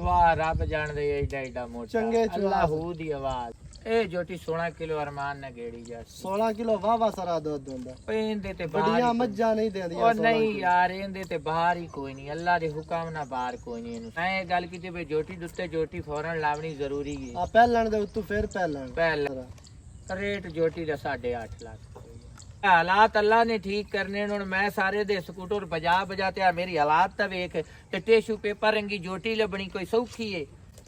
वाह रब जान दे एडा एडा मोटा चंगे अल्लाह दी आवाज ए जोटी 16 किलो अरमान ने गेड़ी जा 16 किलो वाह सारा दुध ਹੁੰਦਾ पेंदे ते बड़ियां मज्जां नहीं देंदियां और नहीं यार ਇਹਦੇ ਤੇ ਬਾਹਰ ਹੀ ਕੋਈ ਨਹੀਂ ਅੱਲਾ ਦੇ ਹੁਕਮ ਨਾਲ ਬਾਹਰ ਕੋਈ ਨਹੀਂ ਇਹਨੂੰ ਮੈਂ ਇਹ ਗੱਲ ਕੀਤੀ ਵੀ ਜੋਟੀ ਦੁੱਤੇ ਜੋਟੀ ਫੌਰਨ ਲਾਵਣੀ ਜ਼ਰੂਰੀ ਹੈ ਆ ਪਹਿਲਣ ਦੇ ਉੱਤੋਂ ਫਿਰ ਪਹਿਲਣ ਪਹਿਲਾ ਰੇਟ ਜੋਟੀ ਦਾ 8.5 ਲੱਖ ਹਾਲਾਤ ਅੱਲਾ ਨੇ ਠੀਕ ਕਰਨੇ ਹੁਣ ਮੈਂ ਸਾਰੇ ਦੇ ਸਕੂਟਰ ਬਜਾ ਤੇ ਆ ਮੇਰੀ ਹਾਲਾਤ ਤਾਂ ਵੇਖ ਤੇ ਟਿਸ਼ੂ ਪੇਪਰ ਰੰਗੀ ਜੋਟੀ ਲੱਭਣੀ ਕੋਈ ਸੌਖੀ ਏ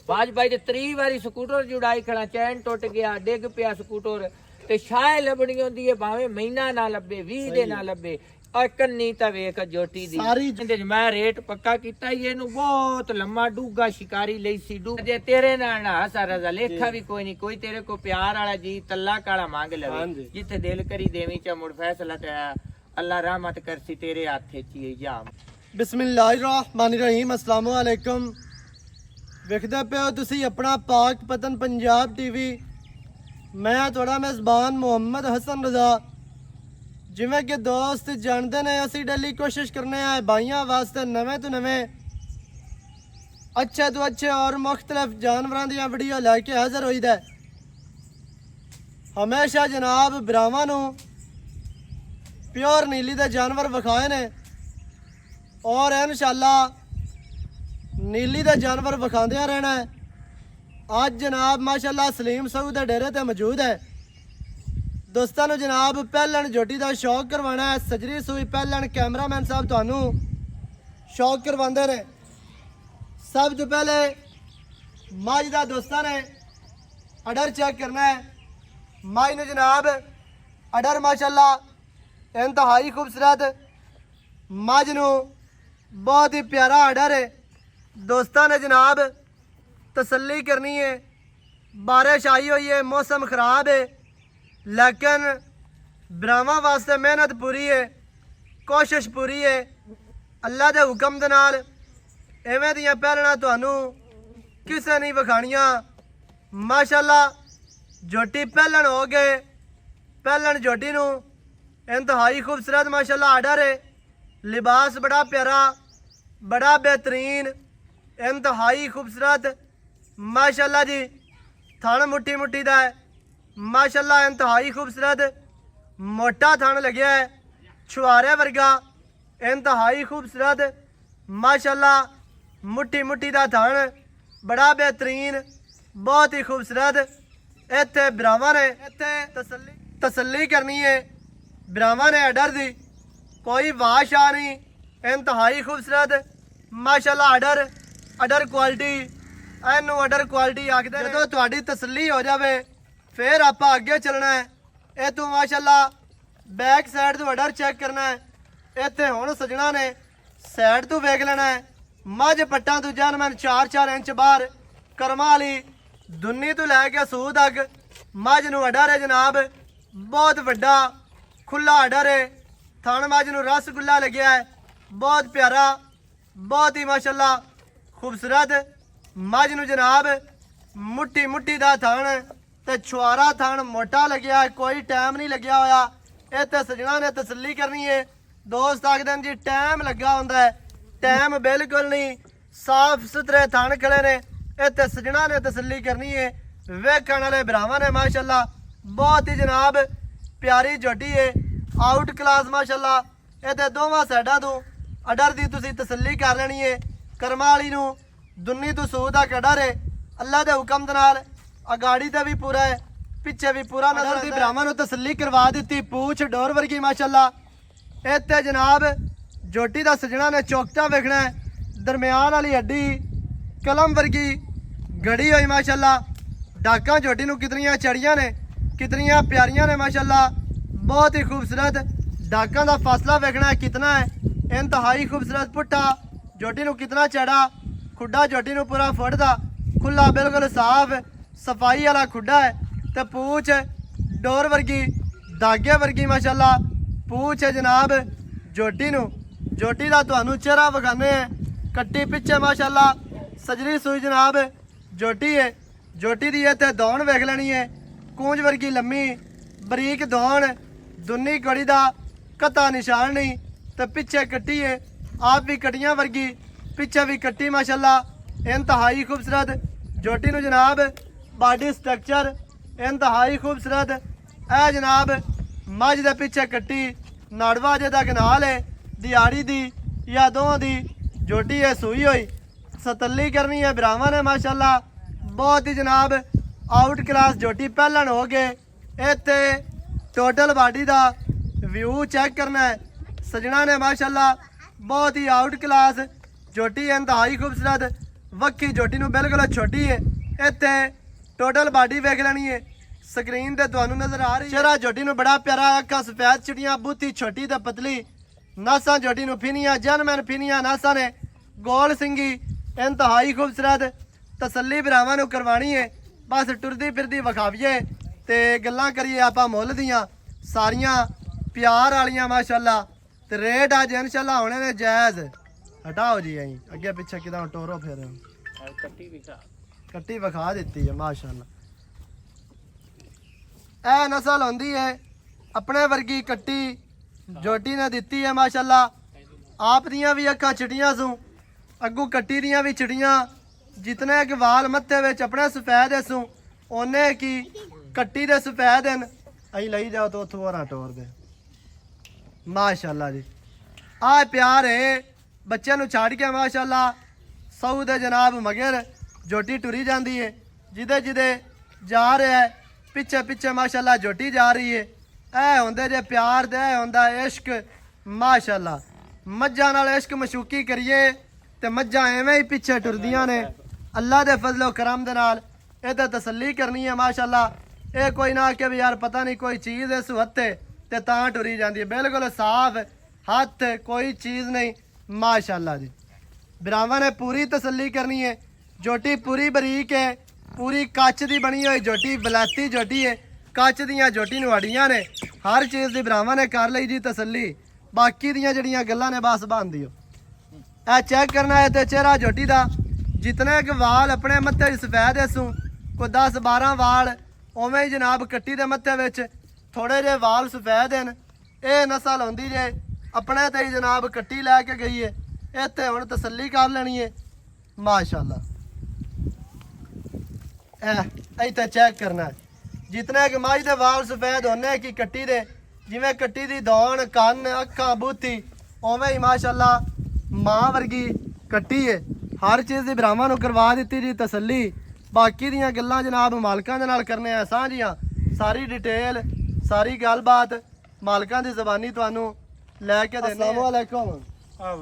ਬਾਜ ਤੇ 3 ਵਾਰੀ ਸਕੂਟਰ ਜੁੜਾਈ ਖੜਾ ਚੈਨ ਟੁੱਟ ਗਿਆ ਡਿੱਗ ਪਿਆ ਸਕੂਟਰ ਤੇ ਸ਼ਾਇ ਲੱਭਣੀ ਹੁੰਦੀ ਏ ਭਾਵੇਂ ਮਹੀਨਾ ਨਾ ਲੱਭੇ 20 ਦੇ ਨਾ ਲੱਭੇ ਆ ਕੰਨੀ ਤਾਂ ਵੇਖ ਜੋਟੀ ਦੀ ਇਹਦੇ ਮੈਂ ਰੇਟ ਪੱਕਾ ਕੀਤਾ ਹੀ ਇਹਨੂੰ ਬਹੁਤ ਲੰਮਾ ਡੂਗਾ ਸ਼ਿਕਾਰੀ ਲਈ ਸੀ ਜੇ ਤੇਰੇ ਨਾਲ ਨਾ ਸਾਰਾ ਦਾ ਲੇਖਾ ਵੀ ਕੋਈ ਨਹੀਂ ਕੋਈ ਤੇਰੇ ਕੋ ਪਿਆਰ ਵਾਲਾ ਜੀ ਤੱਲਾ ਕਾਲਾ ਮੰਗ ਲਵੇ ਜਿੱਥੇ ਦਿਲ ਕਰੀ ਦੇਵੀਂ ਚ ਮੁੜ ਫੈਸਲਾ ਤੇ ਅੱਲਾ ਰਹਿਮਤ ਕਰਸੀ ਤੇਰੇ ਹੱਥੇ ਚ ਹੀ ਜਾ ਬਿਸਮਿਲ੍ਲਾਹਿਰਰਹਿਮਾਨਿਰਰਹੀਮ अस्सलाम वालेकुम ਵੇਖਦੇ ਪਿਓ ਤੁਸੀਂ ਆਪਣਾ ਪਾਕ ਪਤਨ ਪੰਜਾਬ ਟੀਵੀ ਮੈਂ ਤੁਹਾਡਾ ਮੇਜ਼ਬਾਨ ਮੁਹੰਮਦ ਹਸਨ ਰਜ਼ਾ ਜਿਵੇਂ ਕਿ ਦੋਸਤ ਜਾਣਦੇ ਨੇ ਅਸੀਂ ਡੇਲੀ ਕੋਸ਼ਿਸ਼ ਕਰਨੇ ਆ ਭਾਈਆਂ ਵਾਸਤੇ ਨਵੇਂ ਤੋਂ ਨਵੇਂ ਅੱਛੇ ਤੋਂ ਅੱਛੇ ਔਰ ਮੁxtਲਫ ਜਾਨਵਰਾਂ ਦੀਆਂ ਵੀਡੀਓ ਲੈ ਕੇ ਹਾਜ਼ਰ ਹੋਈਦਾ ਹਮੇਸ਼ਾ ਜਨਾਬ ਬਰਾਵਾਂ ਨੂੰ ਪਿਓਰ ਨੀਲੀ ਦੇ ਜਾਨਵਰ ਵਿਖਾਏ ਨੇ ਔਰ ਇਨਸ਼ਾਅੱਲਾ नीली दे जानवर विखांदे रहना है आज जनाब माशाअल्लाह सलीम साहू दे डेरे ते मौजूद है दोस्तों जनाब पहलन जोटी का शौक करवाना है सजरी सूई पहलन कैमरामैन साहब तुहानू शौक करवाते ने सब तो पहले मझ का दोस्तों ने अडर चेक करना है मझ ने जनाब अडर माशाअल्लाह इंतहाई खूबसूरत मझ नू बहुत ही प्यारा अडर है दोस्तों ने जनाब तसल्ली करनी है बारिश आई हुई है मौसम ख़राब है लेकिन ब्राह्मण वास्ते मेहनत पूरी है कोशिश पूरी है अल्लाह के हुक्म दे नाल इवें दियां पहलना तुहानू किसे नहीं विखाणियां माशाअल्लाह जोटी पहलन हो गए पहलन जोटी नू इंतहाई खूबसूरत माशाअल्लाह आर्डर है लिबास बड़ा प्यारा बड़ा बेहतरीन इंतहाई खूबसूरत माशाअल्लाह जी थन मुट्ठी मुट्ठी दा है माशाअल्लाह इंतहाई खूबसूरत मोटा थन लग्या है छुआरे वर्गा इंतहाई खूबसूरत माशाअल्लाह मुट्ठी मुट्ठी दा थन बड़ा बेहतरीन बहुत ही खूबसूरत इत्थे ब्राह्मण ने इत्थे तसल्ली करनी है ब्राह्मण ने अडर दी कोई वाश आ नहीं इंतहाई खूबसूरत माशाअल्लाह अडर अडर क्वालिटी एनू अडर क्वालिटी आखदे ने। जो तुहाडी तसल्ली हो जाए फिर आप अगे चलना है ये तू माशाअल्लाह बैक साइड तो अडर चेक करना है इत्थे हुण सजना ने साइड तो वेख लेना है मझ पट्टा तो जानमन 4-4 इंच बाहर करमा वाली दुन्नी तो लैके सूह तक मझ नू अडर है जनाब बहुत वड्डा खुला अडर है थन मझ नू रसगुल्ला लग्या है बहुत प्यारा बहुत ही माशाअल्लाह खूबसूरत मझ नू जनाब मुट्ठी मुट्ठी दा थन ते छुआरा थन मोटा लग्या है कोई टाइम नहीं लग्या होया इत्थे सजना ने तसल्ली करनी है दोस्त आखदे जी टाइम लगा हुंदा है टाइम बिल्कुल नहीं साफ सुथरे थन खड़े ने इत्थे सजना ने तसल्ली करनी है वेखण वाले भरावां ने माशाअल्लाह बहुत ही जनाब प्यारी जोटी है आउट क्लास माशाअल्लाह इत्थे दोवां साइडां तो अडर दी तुसीं तसल्ली कर लेनी है करमा वाली नू दुन्नी तो सूह तक अडर है अल्लाह के हुक्म दे नाल अगाड़ी ते भी पूरा है पिछे भी पूरा नजर दी ब्राह्मण नू तसल्ली करवा दी पूछ डोर वर्गी माशाअल्लाह इत्ते जनाब जोटी दा सजना ने चौकटा वेखना है दरम्यान वाली हड्डी कलम वर्गी गड़ी हुई माशाअल्लाह डाकां जोटी नू कितनियां चढ़ियां ने कितनियां प्यारियां ने माशाअल्लाह बहुत ही खूबसूरत डाकां दा फासला वेखना है कितना है इंतहाई खूबसूरत पुट्ठा जोटी नू कितना चढ़ा खुड्डा जोटी नू पूरा फुट दा खुला बिल्कुल साफ सफाई वाला खुड्डा है ते पूछ डोर वर्गी धागे वर्गी माशाअल्लाह पूछ है जनाब जोटी नू जोटी दा तुहानू चेहरा विखाने कट्टी पिछे माशाअल्लाह सजरी सूई जनाब जोटी है जोटी दी इत्थे दौण वेख लेनी है कूंज वर्गी लम्मी बरीक दौण दुन्नी कड़ी दा कता निशान नहीं तो पिछे कट्टी है आप भी कटियां वर्गी पिछे भी कट्टी माशाअल्लाह इंतहाई खूबसूरत जोटी नू जनाब बॉडी स्ट्रक्चर इंतहाई खूबसूरत ए जनाब मझ दे पिछे कट्टी नाड़वा जेदा कनाल है दिहाड़ी दी या दोहां दी जोटी है सूई हुई सतल्ली करनी है भरावां ने माशाल्लाह बहुत ही जनाब आउट क्लास जोटी पहलन हो गए इत्थे टोटल बॉडी दा व्यू चेक करना है सजना ने माशाल्लाह बहुत ही आउट क्लास जोटी है इंतहाई खूबसूरत वक्की जोटी नू बिल्कुल छोटी है इत्थे टोटल बॉडी वेख लेनी है स्क्रीन ते तुहानू नजर आ रही चेहरा जोटी नू बड़ा प्यारा अखा सफेद चिड़ियां बूथी छोटी ते पतली नासा जोटी नू फिनियां जनमैन फिनियां नासा ने गोल सिंगी इंतहाई खूबसूरत तसल्ली भरावां नू करवानी है बस टुरदी फिरदी विखावीए ते गल्लां करिए आपां मुੱਲ ਦੀਆਂ सारियां प्यार वालियां माशाल्लाह ते रेट अज इंशाल्लाह होने ने जायज़ हटाओ जी अं अगे पिछे किदा टोरो फिर कट्टी विखा दी है माशाल्लाह ए नस्ल होंदी है अपने वर्गी कट्टी जोटी ने दी है माशाल्लाह आप दियां भी अखा चिटियां सू अगू कट्टी दियां भी चिटियां जितने के वाल मत्थे विच अपने सफेद है सू ओने की कट्टी दे सफेद हैं अं लई जाओ तो उथों होरा टोर दे माशाल्लाह जी आ प्यार है बच्चे नू छड़ के माशाल्लाह सौ दे जनाब मगर जोटी टुरी जाती है जिदे जिदे जा रहा है पिछे पिछे माशाल्लाह जोटी जा रही है ए होंदे जे प्यार दे होंदा इश्क माशाल्लाह मज्जां नाल इश्क मशूकी करिए ते मज्जां एवें ही पिछे टुरदियां ने अल्लाह दे फजलो करम दे नाल इहते तसल्ली करनी है माशाल्लाह ये कोई ना कि भी यार पता नहीं कोई चीज़ इस हत्थे ते तां टुरी जाती है बिल्कुल साफ हथ कोई चीज़ नहीं माशाल्लाह जी बिरावां ने पूरी तसल्ली करनी है जोटी पूरी बरीक है पूरी कच की बनी हुई जोटी बलैती जोटी है कच दियां जोटी नू अड़ियां ने हर चीज़ की बिरावां ने कर ली जी तसल्ली बाकी दियां जड़ियां गल्लां ने बस बन दियो ए चेक करना है तो चेहरा जोटी का जितने के वाल अपने मत्थे सफेद है सू कोई 10-12 वाल उवें ही जनाब कट्टी दे मत्थे विच थोड़े जे वाल सफेद हैं ये नस्ल होंदी जे अपने ते ही जनाब कट्टी लैके गई है इत्थे हुण तसल्ली कर लेनी है माशाल्लाह इत्थे चेक करना है जितने के माई दे वाल सफेद होने की कट्टी दे जिवें कट्टी दी दौड़ कन अखां बूथी उवें ही माशाल्लाह मां वर्गी कट्टी है हर चीज़ की भरावां नू करवा दी जी तसल्ली बाकी दियां गल्लां जनाब मालकां दे नाल करने आ साझियां सारी डिटेल सारी गलबात मालकां दी ज़बानी तुहानू लैके देने अस्सलाम वालेकुम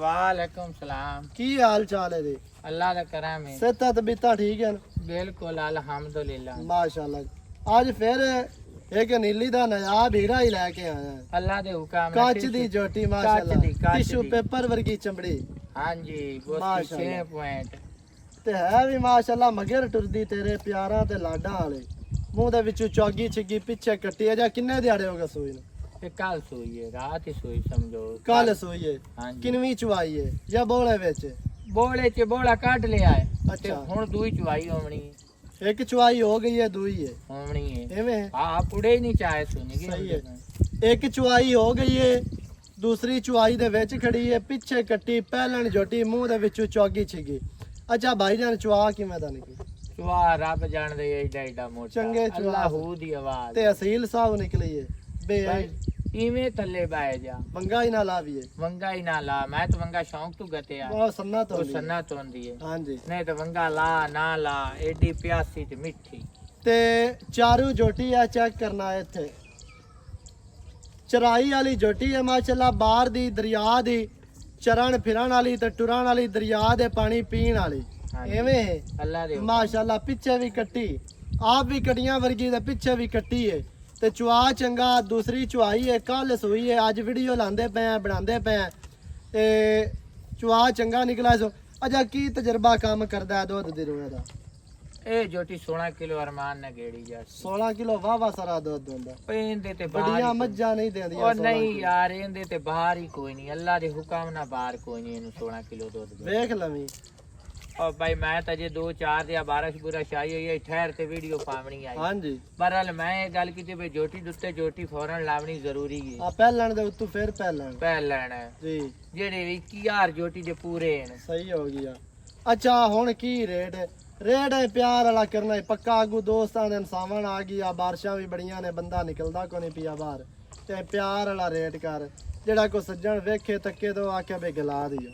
वालेकुम सलाम की हाल चाल है जी अल्लाह दा करम है सेहत तबीयतां ठीक हैं बिल्कुल अल्हम्दुलिल्लाह माशाल्लाह आज फिर एक नीली दा नायाब हीरा ही लैके आया अल्लाह दे हुक्म कांच दी जोटी माशाल्लाह टिश्यू पेपर वर्गी चमड़ी हां जी माशाल्लाह 6 पॉइंट ते है भी माशाल्लाह मगर टुरदी तेरे प्यारा ते लाडा वाले मूंह दे विचों चौगी छिगी पिछे कट्टी जा किन्ने दिहाड़े हो गए सूई नू ये कल सोई है रात ही सोई समझो कल सोई है हां जी किनवी चुवाई है या बोले विच बोले च बोला काट लिया है अच्छा। हुन दूई चुवाई होमणी एक चुवाई हो गई है दुई है होमणी है एवें हां पुड़े ही नहीं चाहे सुनी सही है एक चुवाई हो गई है दूसरी चुवाई दे विच खड़ी है पिछे कट्टी पहलन जोटी मुंह दे विचों चौगी छिगी अच्छा भाईजान चुआ किवें दा निकली चुआ रब जान दे एडा एडा मोटा चंगे चुआ अल्लाह हू दी आवाज ते असील साहब निकली है बे इवें थल्ले बाए जा वंगा ही ना लाविए वंगा ही ना ला मैं तो वंगा शौक तू गते आ बहुत सन्ना तो तो सन्ना तो होंदी है हां जी नहीं तो वंगा ला ना ला एडी प्यासी ते मिठी ते चारू जोटी है चेक करना है इत्थे चराई वाली जोटी है माशाल्लाह बाहर दी दरिया दी चरण फिरन वाली ते टुरन वाली दरिया दे पानी पीण वाली एवें है अल्लाह दे माशाल्लाह पिछे भी कट्टी आप भी कटियां वर्गी दे पिछे भी कट्टी है ते चुआ चंगा दूसरी चुआई है कल सोई है अज वीडियो लांदे पे बनांदे पे ते चुआ चंगा निकला सो अच्छा की तजर्बा काम करदा है दुध दी रोए दा ए जोटी 16 किलो अरमान ने गेड़ी जा 16 किलो वाह सारा दुध होंदा पेंदे ते बड़ियां मज्जां नहीं देंदियां ओ नहीं यार एंदे ते बाहर ही कोई नहीं अल्लाह दे हुक्म ना बाहर कोई नहीं इनु 16 किलो दूध दे देख लवी और भाई मैं तो अजे 2-4 दिया बारिश बुरश आई हुई है ठहर ते वीडियो पावनी आई हां जी बहरहाल मैं ये गल की भाई जोटी दुत्ते जोटी फौरन लावनी जरूरी है आ पहलन दे उत्तू फिर पहलन पहलन है जी जेडे 21000 जोटी दे पूरे हैं सही हो गया अच्छा हुण की रेट है? रेट है प्यार वाला करना है पक्का। आगू दोस्तां दे सावन आ गई आ, बारिशां भी बड़ियां ने, बंदा निकलदा को नहीं पिया बाहर, ते प्यार वाला रेट कर। जेड़ा को सज्जन वेखे तके तो आखे बे गला दियो,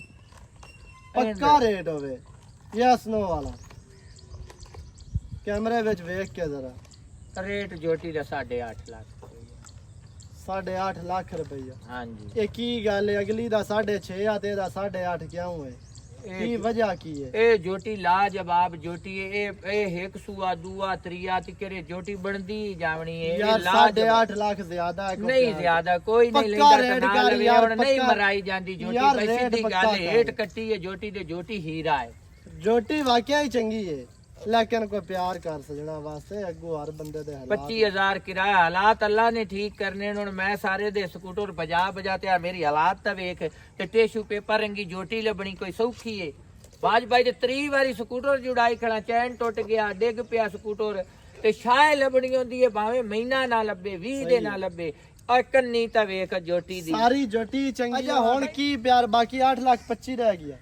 पक्का रेट होवे। यस नो वाला कैमरे विच वेख के जरा। रेट जोटी दा 8.5 लाख रुपया। 8.5 लाख रुपया? हाँ जी। ये की गल है? अगली दा 6.5 आ ते दा 8.5 क्यों है? की वजह की है? ए जोटी लाजवाब जोटी है। ए एक सुआ दुआ त्रिया तिकरे जोटी बनदी जावनी है। यार 8.5 लाख ज्यादा है। नहीं ज्यादा कोई नहीं पक्का लेंदा रेट तो ना कर लवे, यार, हुण नहीं पक्का। मराई जांदी जोटी। यार भाई रेट सीधी पक्का गल है, कर। हेठ कट्टी है जोटी ते जोटी हीरा है। जोटी वाकई ही चंगी है, लेकिन कोई प्यार कर सजना वास्ते अगू हर बंदे दे हालात। 25,000 किराया। हालात अल्लाह ने ठीक करने हुण मैं सारे दे स्कूटर बजा ते आ मेरी हालात ता वेख ते टिश्यू पेपर रंगी जोटी लबनी कोई सौखी है? वाजबाई ते 3 वारी स्कूटर जुड़ाई खड़ा, चैन टुट गया, डिग पिया स्कूटर ते शाय लबनी होंदी है, भावे महीना ना लब्बे 20 दिन ना लब्बे। और कन्नी ता वेख जोटी दी सारी जोटी चंगी। अच्छा हुण की प्यार? बाकी 8,25,000 रह गया।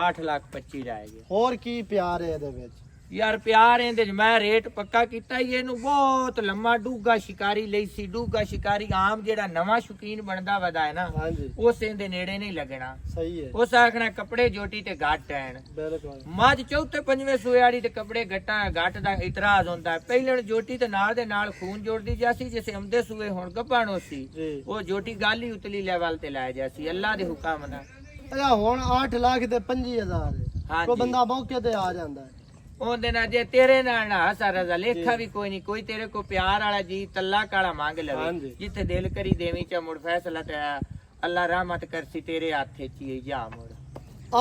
8,25,000 रह गया। ਹੋਰ ਕੀ ਪਿਆਰ ਹੈ ਇਹਦੇ ਵਿੱਚ? यार प्यार ਇਹਦੇ ਚ ਮੈਂ ਰੇਟ ਪੱਕਾ ਕੀਤਾ ਹੀ। ਇਹਨੂੰ ਬਹੁਤ ਲੰਮਾ ਡੂਗਾ ਸ਼ਿਕਾਰੀ ਲਈ ਸੀ। ਡੂਗਾ ਸ਼ਿਕਾਰੀ ਆਮ ਜਿਹੜਾ ਨਵਾਂ ਸ਼ੌਕੀਨ ਬਣਦਾ ਵਦਾ ਹੈ ਨਾ, ਹਾਂਜੀ ਉਸ ਦੇ ਨੇੜੇ ਨਹੀਂ ਲੱਗਣਾ। ਸਹੀ ਹੈ, ਉਸ ਆਖਣਾ ਕੱਪੜੇ ਜੋਟੀ ਤੇ ਘੱਟ ਐਣ। ਬਿਲਕੁਲ। ਮੱਝ ਚੌਥੇ ਪੰਜਵੇਂ ਸੂਏ ਵਾਲੀ ਤੇ ਕੱਪੜੇ ਘੱਟ ਦਾ ਇਤਰਾਜ਼ ਹੁੰਦਾ ਹੈ। ਪਹਿਲਣ ਜੋਟੀ ਤੇ ਨਾਲ ਦੇ ਨਾਲ ਖੂਨ ਜੋੜਦੀ ਜਾਸੀ, ਜਿਸੇ ਆਉਂਦੇ ਸੂਏ ਹੁਣ ਗੱਭਾਣੋ ਸੀ। ਜੀ ਉਹ ਜੋਟੀ ਗੱਲ ਹੀ ਉਤਲੀ ਲੈਵਲ ਤੇ ਲੈ ਜਾਸੀ ਅੱਲਾ ਦੇ ਹੁਕਮ ਨਾਲ। ਅੱਛਾ ਹੁਣ 8 ਲੱਖ ਤੇ 25,000 ਹੈ। ਹਾਂਜੀ। ਕੋਈ ਬੰਦਾ ਮੌਕੇ ਤੇ ਆ ਜਾਂਦਾ ਹੈ। ਉਹਦੇ ਨਾਲ ਜੇ ਤੇਰੇ ਨਾਲ ਨਾ ਹਸਾ ਰਜ਼ਾ ਲੇਖਾ ਵੀ ਕੋਈ ਨਹੀਂ, ਕੋਈ ਤੇਰੇ ਕੋ ਪਿਆਰ ਵਾਲਾ ਜੀ ਤੱਲਾ ਕਾਲਾ ਮੰਗ ਲਵੇ, ਹਾਂਜੀ। ਜਿੱਥੇ ਦਿਲ ਕਰੀ ਦੇਵੀਂ ਚਾ ਮੁੜ ਫੈਸਲਾ ਤੇ ਅੱਲਾ ਰਹਿਮਤ ਕਰਸੀ ਤੇਰੇ ਹੱਥੇ ਚ ਹੀ ਜਾ ਮੁੜ।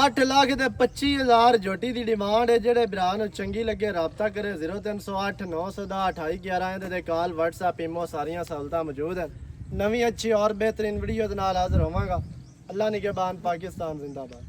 8 ਲੱਖ ਤੇ 25,000 ਜੋਟੀ ਦੀ ਡਿਮਾਂਡ ਹੈ। ਜਿਹੜੇ ਭਰਾ ਨੂੰ ਚੰਗੀ ਲੱਗੇ ਰਾਬਤਾ ਕਰੇ 0308 910 2811। ਇਹਦੇ ਤੇ ਕਾਲ WhatsApp ਇਮੋ ਸਾਰੀਆਂ ਸਹੂਲਤਾਂ ਮੌਜੂਦ ਹਨ। ਨਵੀਂ ਅੱਛੀ ਔਰ ਬਿਹਤਰੀਨ ਵੀਡੀਓ ਦੇ ਨਾਲ ਹਾਜ਼ਰ ਹੋਵਾਂਗਾ। ਅੱਲਾ ਨਿਗਹਿਬਾਨ, ਪਾਕਿਸਤਾਨ ਜ਼ਿੰਦਾਬਾਦ।